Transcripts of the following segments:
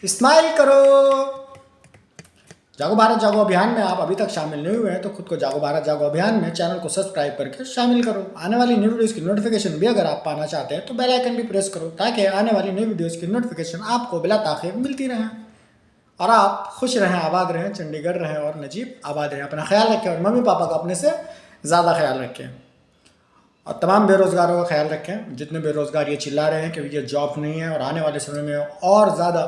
Smile करो। जागो भारत जागो अभियान में आप अभी तक शामिल नहीं हुए हैं तो खुद को जागो भारत जागो अभियान में चैनल को सब्सक्राइब करके शामिल करो। आने वाली न्यू वीडियोस की नोटिफिकेशन भी अगर आप पाना चाहते हैं तो बेल आइकन भी प्रेस करो ताकि आने वाली न्यू वीडियोस की नोटिफिकेशन आपको बिला ताखीर मिलती रहे और आप खुश रहें, आबाद रहें, चंडीगढ़ रहें और नजीब आबाद रहें। अपना ख्याल रखें और मम्मी पापा का अपने से ज़्यादा ख्याल रखें और तमाम बेरोज़गारों का ख्याल रखें। जितने बेरोज़गार ये चिल्ला रहे हैं कि ये जॉब नहीं है और आने वाले समय में और ज़्यादा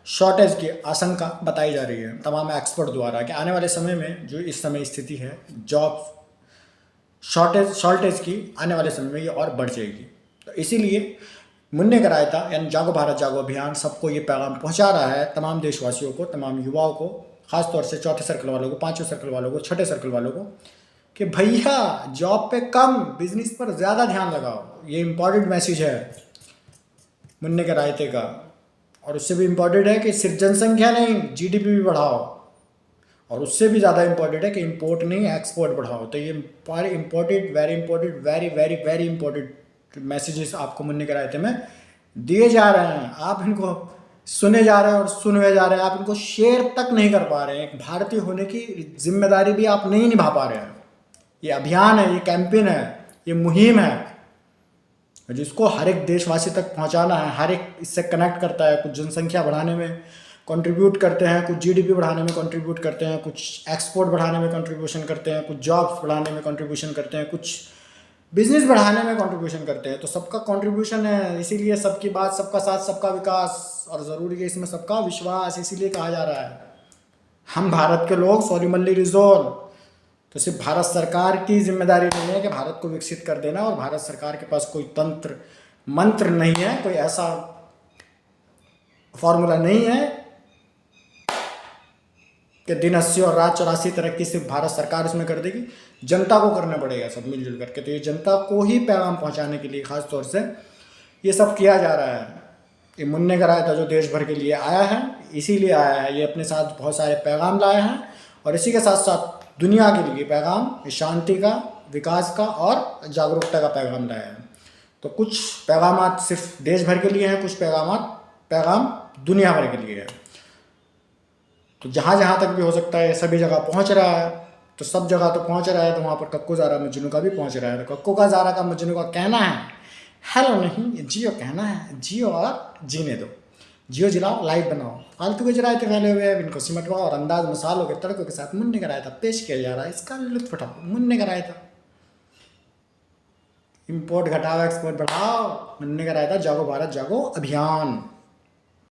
शॉर्टेज की आशंका बताई जा रही है तमाम एक्सपर्ट द्वारा कि आने वाले समय में जो इस समय स्थिति है जॉब शॉर्टेज की, आने वाले समय में ये और बढ़ जाएगी। तो इसीलिए मुन्ने का रायता यानी जागो भारत जागो अभियान सबको ये पैगाम पहुंचा रहा है, तमाम देशवासियों को, तमाम युवाओं को, खासतौर से चौथे सर्कल वालों को, पाँचवें सर्कल वालों को, छठे सर्कल वालों को कि भैया जॉब पे कम, बिजनेस पर ज़्यादा ध्यान लगाओ। ये इम्पॉर्टेंट मैसेज है मुन्ने के रायते का। और उससे भी इम्पॉर्टेंट है कि सिर्फ जनसंख्या नहीं, जीडीपी भी बढ़ाओ। और उससे भी ज़्यादा इम्पॉर्टेंट है कि इंपोर्ट नहीं एक्सपोर्ट बढ़ाओ। तो ये important, very important, very very very important messages आपको मुन्ने के रायते में दिए जा रहे हैं। आप इनको सुने जा रहे हैं और सुनवे जा रहे हैं, आप इनको शेयर तक नहीं कर पा रहे हैं। एक भारतीय होने की जिम्मेदारी भी आप नहीं निभा पा रहे हैं। ये अभियान है, ये कैंपेन है, ये मुहिम है जिसको हर एक देशवासी तक पहुंचाना है। हर एक इससे कनेक्ट करता है, कुछ जनसंख्या बढ़ाने में कंट्रीब्यूट करते हैं, कुछ जीडीपी बढ़ाने में कंट्रीब्यूट करते हैं, कुछ एक्सपोर्ट बढ़ाने में कंट्रीब्यूशन करते हैं, कुछ जॉब्स बढ़ाने में कंट्रीब्यूशन करते हैं, कुछ बिजनेस बढ़ाने में कंट्रीब्यूशन करते हैं। तो सबका कंट्रीब्यूशन है, इसीलिए सबकी बात, सबका साथ, सबका विकास, और ज़रूरी है इसमें सबका विश्वास। इसीलिए कहा जा रहा है हम भारत के लोग, सॉरी मल्ली रिजोल। तो सिर्फ भारत सरकार की जिम्मेदारी नहीं है कि भारत को विकसित कर देना, और भारत सरकार के पास कोई तंत्र मंत्र नहीं है, कोई ऐसा फॉर्मूला नहीं है कि दिन 80 और रात 84 तरक्की सिर्फ भारत सरकार इसमें कर देगी। जनता को करना पड़ेगा सब मिलजुल करके। तो ये जनता को ही पैगाम पहुंचाने के लिए खास तौर से ये सब किया जा रहा है। ये मुन्ने का रायता जो देश भर के लिए आया है, इसीलिए आया है। ये अपने साथ बहुत सारे पैगाम लाए हैं और इसी के साथ साथ दुनिया के लिए पैगाम, शांति का, विकास का और जागरूकता का पैगाम लाया है। तो कुछ पैगाम सिर्फ देश भर के लिए हैं, कुछ पैगाम दुनिया भर के लिए है। तो जहाँ जहाँ तक भी हो सकता है सभी जगह पहुँच रहा है। तो सब जगह तो पहुँच रहा है, तो वहाँ पर कक्को ज़ारा मजनू का भी पहुँच रहा है। तो कक्को का, ज़ारा का, मजनू का कहना है हेलो नहीं जियो कहना है, जियो और जीने दो। जियो जिलाओ, लाइव बनाओ, फालतू के जो रायते फैले हुए हैं इनको सिमटवाओ और अंदाज मसालों के तड़कों के साथ मुन्ने का रायता पेश किया जा रहा है। इसका लुत्फ उठाओ। मुन्ने का रायता, इंपोर्ट घटाओ, एक्सपोर्ट बढ़ाओ। मुन्ने का रायता जागो भारत जागो अभियान।